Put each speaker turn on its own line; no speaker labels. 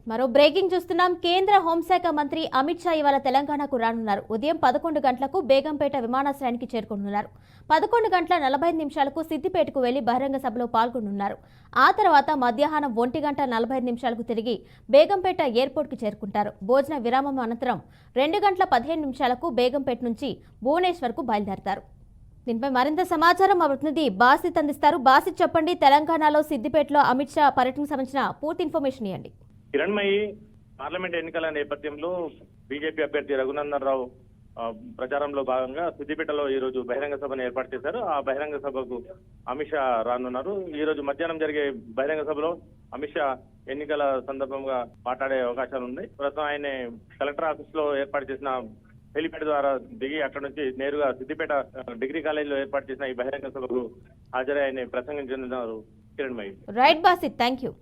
మరో బ్రేకింగ్ చూస్తున్నాం. కేంద్ర హోంశాఖ మంత్రి అమిత్ షా ఇవాళ తెలంగాణకు రానున్నారు. ఉదయం 11 గంటలకు బేగంపేట విమానాశ్రయానికి చేరుకుంటున్నారు. 11 గంటల 45 నిమిషాలకు సిద్దిపేటకు వెళ్లి బహిరంగ సభలో పాల్గొనున్నారు. ఆ తర్వాత మధ్యాహ్నం 1 గంట 45 నిమిషాలకు తిరిగి బేగంపేట ఎయిర్పోర్ట్కి చేరుకుంటారు. భోజన విరామం అనంతరం 2 గంటల 15 నిమిషాలకు బేగంపేట నుంచి భువనేశ్వర్కు బయలుదేరతారు. దీనిపై మరింత సమాచారం మా ప్రతినిధి బాసిత్ అందిస్తారు. బాసిత్ చెప్పండి, తెలంగాణలో సిద్దిపేటలో అమిత్ షా పర్యటనకు సంబంధించిన పూర్తి ఇన్ఫర్మేషన్ ఇవ్వండి.
కిరణ్మయి, పార్లమెంట్ ఎన్నికల నేపథ్యంలో బీజేపీ అభ్యర్థి రఘునందన్ రావు ప్రచారంలో భాగంగా సిద్దిపేటలో ఈ రోజు బహిరంగ సభను ఏర్పాటు చేశారు. ఆ బహిరంగ సభకు అమిత్ షా రానున్నారు. ఈ రోజు మధ్యాహ్నం జరిగే బహిరంగ సభలో అమిత్ షా ఎన్నికల సందర్భంగా మాట్లాడే అవకాశాలు ఉన్నాయి. ప్రస్తుతం ఆయన కలెక్టర్ ఆఫీస్ లో ఏర్పాటు చేసిన హెలిప్యాడ్ ద్వారా దిగి అక్కడ నుంచి నేరుగా సిద్దిపేట డిగ్రీ కాలేజీలో ఏర్పాటు చేసిన ఈ బహిరంగ సభకు హాజరై ఆయన ప్రసంగించనున్నారు. Kiranmayi.
Right Basit, thank you.